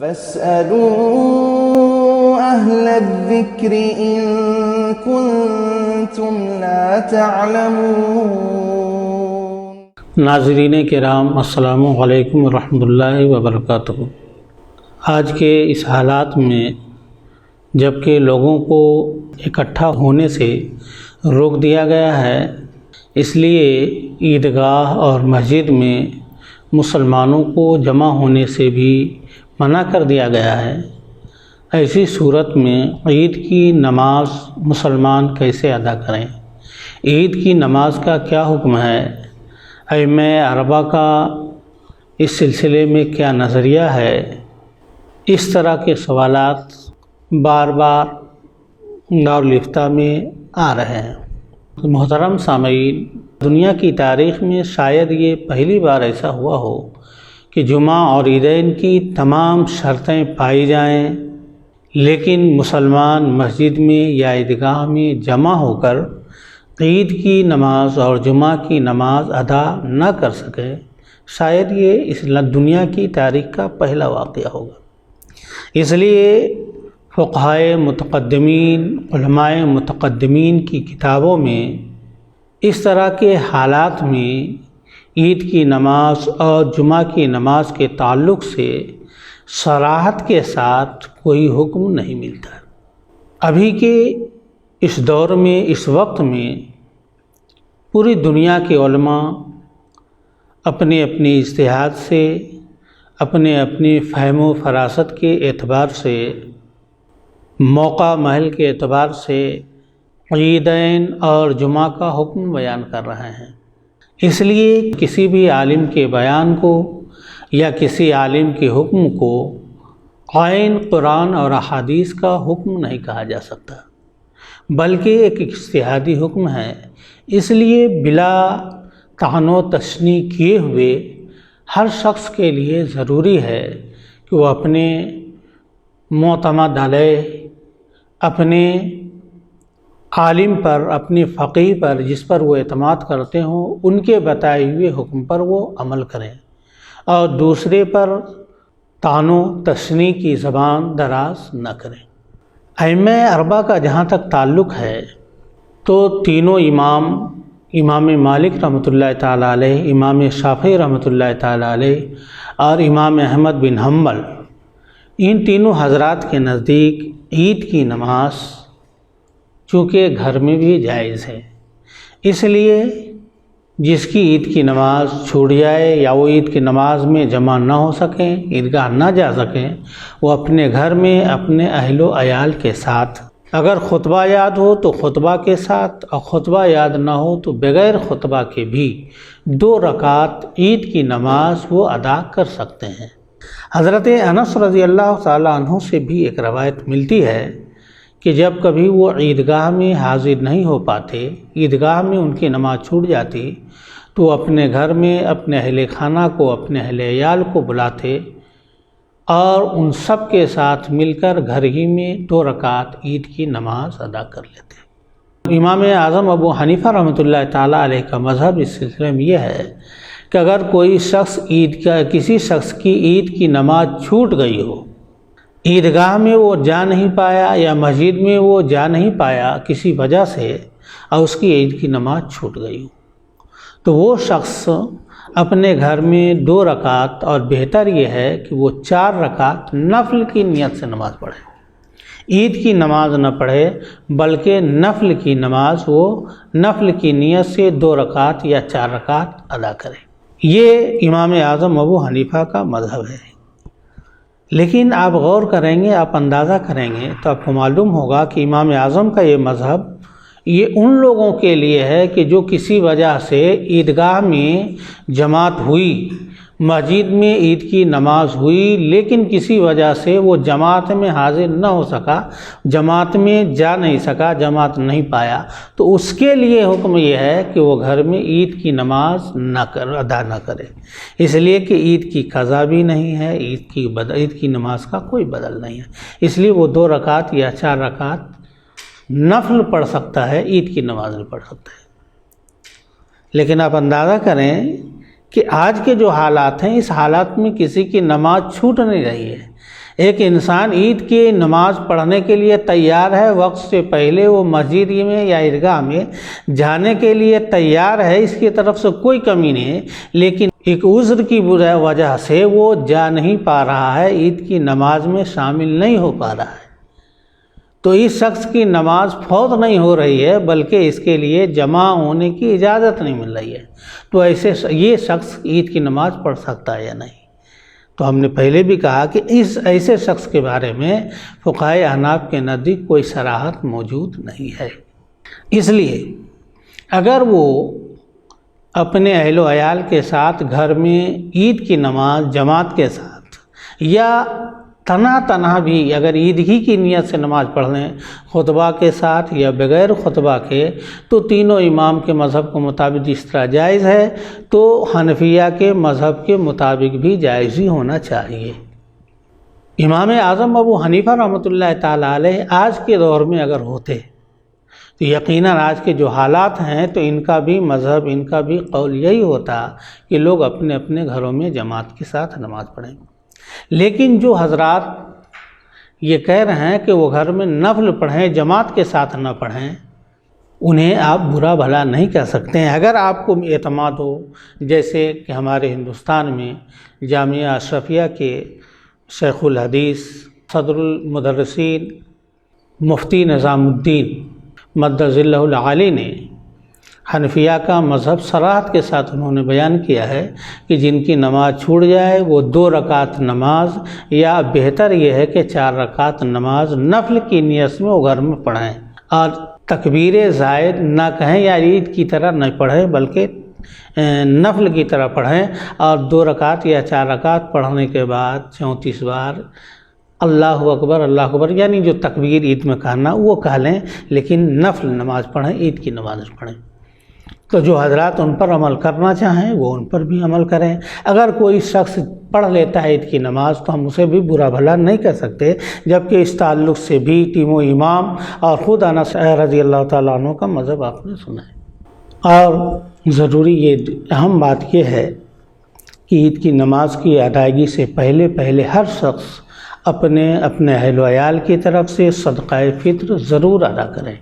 فاسألوا أهل الذكر إن كنتم لا تعلمون۔ ناظرین کرام، السلام علیکم ورحمۃ اللہ وبرکاتہ۔ آج کے اس حالات میں جب کہ لوگوں کو اکٹھا ہونے سے روک دیا گیا ہے، اس لیے عیدگاہ اور مسجد میں مسلمانوں کو جمع ہونے سے بھی منع کر دیا گیا ہے۔ ایسی صورت میں عید کی نماز مسلمان کیسے ادا کریں؟ عید کی نماز کا کیا حکم ہے؟ ائمہ اربعہ کا اس سلسلے میں کیا نظریہ ہے؟ اس طرح کے سوالات بار بار دارالفتہ میں آ رہے ہیں۔ محترم سامعین، دنیا کی تاریخ میں شاید یہ پہلی بار ایسا ہوا ہو کہ جمعہ اور عیدین کی تمام شرطیں پائی جائیں، لیکن مسلمان مسجد میں یا عیدگاہ میں جمع ہو کر عید کی نماز اور جمعہ کی نماز ادا نہ کر سکے۔ شاید یہ اس دنیا کی تاریخ کا پہلا واقعہ ہوگا۔ اس لیے فقہائے متقدمین، علماء متقدمین کی کتابوں میں اس طرح کے حالات میں عید کی نماز اور جمعہ کی نماز کے تعلق سے صراحت کے ساتھ کوئی حکم نہیں ملتا۔ ابھی کے اس دور میں، اس وقت میں پوری دنیا کے علماء اپنے اپنے اجتہاد سے، اپنے اپنے فہم و فراست کے اعتبار سے، موقع محل کے اعتبار سے عیدین اور جمعہ کا حکم بیان کر رہے ہیں۔ اس لیے کسی بھی عالم کے بیان کو یا کسی عالم کے حکم کو عین قرآن اور احادیث کا حکم نہیں کہا جا سکتا، بلکہ ایک اجتہادی حکم ہے۔ اس لیے بلا طعن و تشنیع کیے ہوئے ہر شخص کے لیے ضروری ہے کہ وہ اپنے معتمد علیہ، اپنے عالم پر، اپنے فقیہ پر، جس پر وہ اعتماد کرتے ہوں، ان کے بتائے ہوئے حکم پر وہ عمل کریں اور دوسرے پر طعن و تشنیع کی زبان دراز نہ کریں۔ ائمہ اربعہ کا جہاں تک تعلق ہے تو تینوں امام مالک رحمۃ اللہ تعالیٰ علیہ، امام شافعی رحمۃ اللہ تعالیٰ علیہ اور امام احمد بن حنبل، ان تینوں حضرات کے نزدیک عید کی نماز چونکہ گھر میں بھی جائز ہے، اس لیے جس کی عید کی نماز چھوٹ جائے یا وہ عید کی نماز میں جمع نہ ہو سکیں، عیدگاہ نہ جا سکیں، وہ اپنے گھر میں اپنے اہل و عیال کے ساتھ، اگر خطبہ یاد ہو تو خطبہ کے ساتھ، اور خطبہ یاد نہ ہو تو بغیر خطبہ کے بھی 2 رکعت عید کی نماز وہ ادا کر سکتے ہیں۔ حضرت انس رضی اللہ تعالیٰ عنہ سے بھی ایک روایت ملتی ہے کہ جب کبھی وہ عیدگاہ میں حاضر نہیں ہو پاتے، عیدگاہ میں ان کی نماز چھوٹ جاتی، تو اپنے گھر میں اپنے اہل خانہ کو، اپنے اہل عیال کو بلاتے اور ان سب کے ساتھ مل کر گھر ہی میں 2 رکعت عید کی نماز ادا کر لیتے۔ امام اعظم ابو حنیفہ رحمۃ اللہ تعالیٰ علیہ کا مذہب اس سلسلے میں یہ ہے کہ اگر کوئی شخص کسی شخص کی عید کی نماز چھوٹ گئی ہو، عیدگاہ میں وہ جا نہیں پایا یا مسجد میں وہ جا نہیں پایا کسی وجہ سے، اور اس کی عید کی نماز چھوٹ گئی ہو، تو وہ شخص اپنے گھر میں 2 رکعت، اور بہتر یہ ہے کہ وہ 4 رکعت نفل کی نیت سے نماز پڑھے، عید کی نماز نہ پڑھے بلکہ نفل کی نماز، وہ نفل کی نیت سے 2 رکعت یا 4 رکعت ادا کرے۔ یہ امام اعظم ابو حنیفہ کا مذہب ہے۔ لیکن آپ غور کریں گے، آپ اندازہ کریں گے تو آپ کو معلوم ہوگا کہ امام اعظم کا یہ مذہب یہ ان لوگوں کے لیے ہے کہ جو کسی وجہ سے عیدگاہ میں جماعت ہوئی، مسجد میں عید کی نماز ہوئی، لیکن کسی وجہ سے وہ جماعت میں حاضر نہ ہو سکا، جماعت میں جا نہیں سکا، جماعت نہیں پایا، تو اس کے لیے حکم یہ ہے کہ وہ گھر میں عید کی نماز ادا نہ کرے، اس لیے کہ عید کی قضا بھی نہیں ہے، عید کی نماز کا کوئی بدل نہیں ہے، اس لیے وہ 2 رکعت یا 4 رکعت نفل پڑھ سکتا ہے، عید کی نماز نہیں پڑھ سکتا ہے۔ لیکن آپ اندازہ کریں کہ آج کے جو حالات ہیں، اس حالات میں کسی کی نماز چھوٹ نہیں رہی ہے، ایک انسان عید کی نماز پڑھنے کے لیے تیار ہے، وقت سے پہلے وہ مسجد میں یا عیدگاہ میں جانے کے لیے تیار ہے، اس کی طرف سے کوئی کمی نہیں ہے، لیکن ایک عذر کی وجہ سے وہ جا نہیں پا رہا ہے، عید کی نماز میں شامل نہیں ہو پا رہا ہے، تو اس شخص کی نماز فوت نہیں ہو رہی ہے، بلکہ اس کے لیے جمع ہونے کی اجازت نہیں مل رہی ہے، تو ایسے یہ شخص عید کی نماز پڑھ سکتا ہے یا نہیں؟ تو ہم نے پہلے بھی کہا کہ اس ایسے شخص کے بارے میں فقہائے احناف کے نزدیک کوئی صراحت موجود نہیں ہے۔ اس لیے اگر وہ اپنے اہل و عیال کے ساتھ گھر میں عید کی نماز جماعت کے ساتھ یا تنہا بھی اگر عید ہی کی نیت سے نماز پڑھ لیں خطبہ کے ساتھ یا بغیر خطبہ کے، تو تینوں امام کے مذہب کے مطابق اس طرح جائز ہے، تو حنفیہ کے مذہب کے مطابق بھی جائز ہی ہونا چاہیے۔ امام اعظم ابو حنیفہ رحمۃ اللہ تعالیٰ علیہ آج کے دور میں اگر ہوتے تو یقیناً آج کے جو حالات ہیں تو ان کا بھی مذہب، ان کا بھی قول یہی ہوتا کہ لوگ اپنے اپنے گھروں میں جماعت کے ساتھ نماز پڑھیں، لیکن جو حضرات یہ کہہ رہے ہیں کہ وہ گھر میں نفل پڑھیں، جماعت کے ساتھ نہ پڑھیں، انہیں آپ برا بھلا نہیں کہہ سکتے ہیں۔ اگر آپ کو اعتماد ہو، جیسے کہ ہمارے ہندوستان میں جامعہ اشرفیہ کے شیخ الحدیث صدر المدرسین مفتی نظام الدین مد ظلہ العالی نے حنفیہ کا مذہب صراحت کے ساتھ انہوں نے بیان کیا ہے کہ جن کی نماز چھوٹ جائے وہ 2 رکعت نماز، یا بہتر یہ ہے کہ 4 رکعت نماز نفل کی نیت میں وہ گھر میں پڑھیں، اور تکبیر زائد نہ کہیں یا عید کی طرح نہ پڑھیں بلکہ نفل کی طرح پڑھیں، اور 2 رکعت یا 4 رکعت پڑھنے کے بعد 34 بار اللہ اکبر اللہ اکبر، یعنی جو تکبیر عید میں کہنا وہ کہہ لیں، لیکن نفل نماز پڑھیں، عید کی نماز پڑھیں۔ تو جو حضرات ان پر عمل کرنا چاہیں وہ ان پر بھی عمل کریں۔ اگر کوئی شخص پڑھ لیتا ہے عید کی نماز تو ہم اسے بھی برا بھلا نہیں کہہ سکتے، جبکہ اس تعلق سے بھی ٹیم و امام اور خود انس رضی اللہ تعالیٰ عنہ کا مذہب آپ نے سنا ہے۔ اور ضروری یہ اہم بات یہ ہے کہ عید کی نماز کی ادائیگی سے پہلے ہر شخص اپنے اہل و عیال کی طرف سے صدقہ فطر ضرور ادا کریں۔